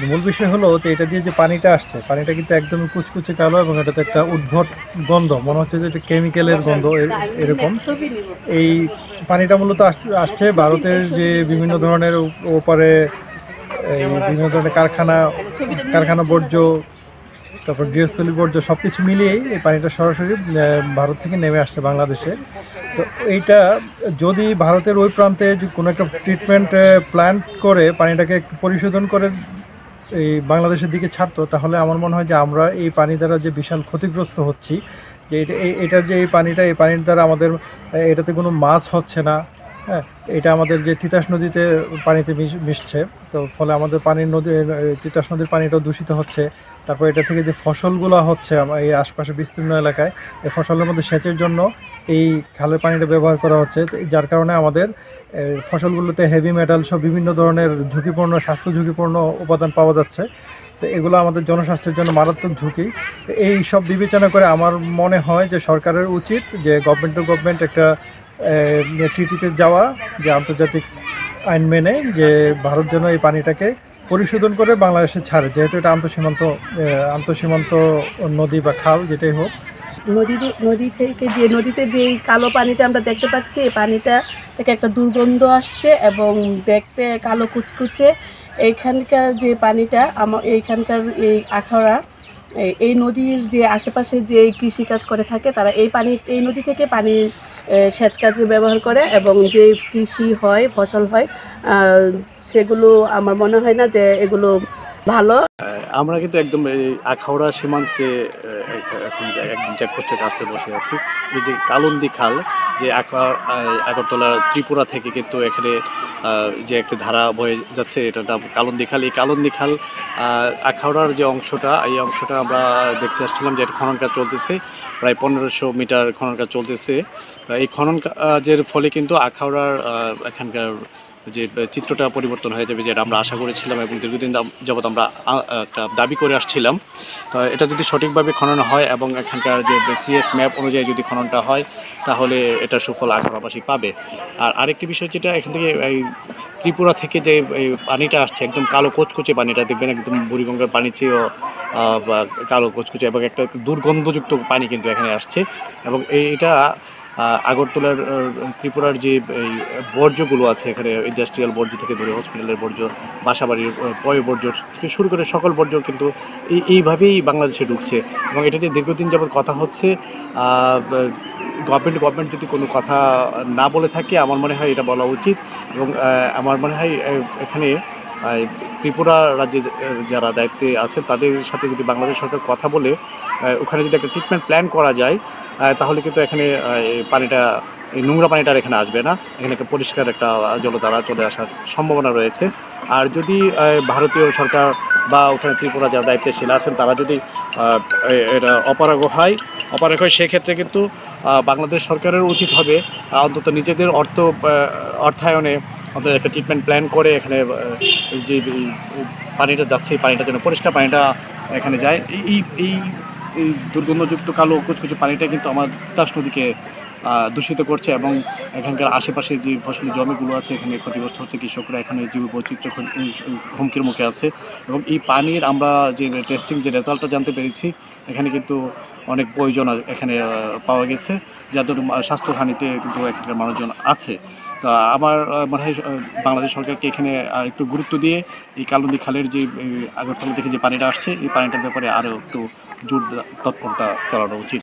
মূল বিষয় হলো যে এটা দিয়ে যে পানিটা আসছে, পানিটা কিন্তু একদমই কুচকুচে কালো এবং এটাতে একটা উদ্ভট গন্ধ, মনে হচ্ছে যে এটা কেমিক্যালের গন্ধ এরকম। এই পানিটা মূলত আসছে আসছে ভারতের যে বিভিন্ন ধরনের ওপারে এই বিভিন্ন ধরনের কারখানা কারখানা বর্জ্য, তারপর গৃহস্থলী বর্জ্য সব কিছু মিলিয়েই এই পানিটা সরাসরি ভারত থেকে নেমে আসছে বাংলাদেশে। তো এইটা যদি ভারতের ওই প্রান্তে কোনো একটা ট্রিটমেন্ট প্ল্যান্ট করে পানিটাকে একটু পরিশোধন করে এই বাংলাদেশের দিকে ছাড়তো, তাহলে আমার মনে হয় যে আমরা এই পানি দ্বারা যে বিশাল ক্ষতিগ্রস্ত হচ্ছি, যে এটার যে এই পানির দ্বারা আমাদের এটাতে কোনো মাছ হচ্ছে না। হ্যাঁ, এটা আমাদের যে তিতাস নদীতে পানিতে মিশছে, তো ফলে আমাদের পানির নদী তিতাস নদীর পানিটাও দূষিত হচ্ছে। তারপর এটা থেকে যে ফসলগুলো হচ্ছে এই আশপাশে বিস্তীর্ণ এলাকায়, এই ফসলের মধ্যে সেচের জন্য এই খালের পানিটা ব্যবহার করা হচ্ছে, যার কারণে আমাদের ফসলগুলোতে হেভি মেটাল সব বিভিন্ন ধরনের স্বাস্থ্য ঝুঁকিপূর্ণ উপাদান পাওয়া যাচ্ছে। তো এগুলো আমাদের জনস্বাস্থ্যের জন্য মারাত্মক ঝুঁকি। তো এই সব বিবেচনা করে আমার মনে হয় যে সরকারের উচিত যে গভর্নমেন্ট টু গভর্নমেন্ট একটা ট্রিটিতে যাওয়া, যে আন্তর্জাতিক আইন মেনে যে ভারত যেন এই পানিটাকে পরিশোধন করে বাংলাদেশে ছাড়ে, যেহেতু এটা আন্তঃসীমান্ত নদী বা খাল যেটাই হোক। নদীতে যে কালো পানিটা আমরা দেখতে পাচ্ছি, এই পানিটা থেকে একটা দুর্গন্ধ আসছে এবং দেখতে কালো কুচকুচে। এইখানকার যে পানিটা এইখানকার এই আখাউড়া এই নদীর যে আশেপাশে যে কৃষিকাজ করে থাকে, তারা এই নদী থেকে পানি সেচ কাজে ব্যবহার করে এবং যে কৃষি হয়, ফসল হয়, সেগুলো আমার মনে হয় না যে এগুলো ভালো। আমরা কিন্তু একদম এই আখাউড়া সীমান্তে এখন একদম চেকপোস্টের কাছে বসে আছি। এই যে কালন্দী খাল, যে আগরতলা ত্রিপুরা থেকে কিন্তু এখানে যে একটা ধারা বয়ে যাচ্ছে, এটার নাম কালন্দী খাল। এই কালন্দী খাল আখাউড়ার যে অংশটা, এই অংশটা আমরা দেখতে আসছিলাম যে খনন কাজ চলতেছে, প্রায় 1500 মিটার খনন কাজ চলতেছে। এই খনন কাজের ফলে কিন্তু আখাউড়ার এখানকার যে চিত্রটা পরিবর্তন হয়ে যাবে, যেটা আমরা আশা করেছিলাম এবং দীর্ঘদিন যাবৎ আমরা একটা দাবি করে আসছিলাম। তো এটা যদি সঠিকভাবে খনন হয় এবং এখানকার যে সিএস ম্যাপ অনুযায়ী যদি খননটা হয়, তাহলে এটার সুফল আখাউড়াবাসী পাবে। আর আরেকটি বিষয় যেটা, এখান থেকে এই ত্রিপুরা থেকে যে এই পানিটা আসছে, একদম কালো কোচকুচে পানিটা দেখবেন, একদম বুড়িগঙ্গার পানির চেয়েও কালো কোচকুচে এবং একটা দুর্গন্ধযুক্ত পানি কিন্তু এখানে আসছে। এবং এটা আগরতলার ত্রিপুরার যে এই বর্জ্যগুলো আছে এখানে, ইন্ডাস্ট্রিয়াল বর্জ্য থেকে ধরে হসপিটালের বর্জ্য, বাসাবাড়ির পয় বর্জ্য থেকে শুরু করে সকল বর্জ্য কিন্তু এইভাবেই বাংলাদেশে ঢুকছে। এবং এটা নিয়ে দীর্ঘদিন যাবৎ কথা হচ্ছে। গভর্নমেন্ট যদি কোনো কথা না বলে থাকে, আমার মনে হয় এটা বলা উচিত। এবং আমার মনে হয় এখানে ত্রিপুরা রাজ্যে যারা দায়িত্বে আছে তাদের সাথে যদি বাংলাদেশ সরকার কথা বলে ওখানে যদি একটা ট্রিটমেন্ট প্ল্যান করা যায়, তাহলে কিন্তু এখানে পানিটা, এই নোংরা পানিটা আর এখানে আসবে না। এখানে একটা পরিষ্কার একটা জলধারা চলে আসার সম্ভাবনা রয়েছে। আর যদি ভারতীয় সরকার বা ওখানে ত্রিপুরা যারা দায়িত্বশীল আছেন, তারা যদি এটা অপারগ হয়, সেক্ষেত্রে কিন্তু বাংলাদেশ সরকারের উচিত হবে অন্তত নিজেদের অর্থায়নে অন্তত একটা ট্রিটমেন্ট প্ল্যান করে এখানে যে পানিটা যাচ্ছে, এই পানিটা যেন পরিষ্কার পানিটা এখানে যায়। এই এই এই দুর্গন্ধযুক্ত কালো কুচকুচে পানিটা কিন্তু আমার তিতাস নদীকে দূষিত করছে এবং এখানকার আশেপাশে যে ফসলি জমিগুলো আছে এখানে ক্ষতিগ্রস্ত হচ্ছে, কৃষকরা এখানে জীব বৈচিত্র্য হুমকির মুখে আছে। এবং এই পানির আমরা যে টেস্টিং যে রেজাল্টটা জানতে পেরেছি, এখানে কিন্তু অনেক প্রয়োজন এখানে পাওয়া গেছে, যাদের স্বাস্থ্যহানিতে কিন্তু এখানকার মানুষজন আছে। তা আমার মনে হয় বাংলাদেশ সরকারকে এখানে একটু গুরুত্ব দিয়ে এই কালন্দী খালের যে আগরতলা থেকে যে পানিটা আসছে, এই পানিটার ব্যাপারে আরও একটু জোর তৎপরতা চালানো উচিত।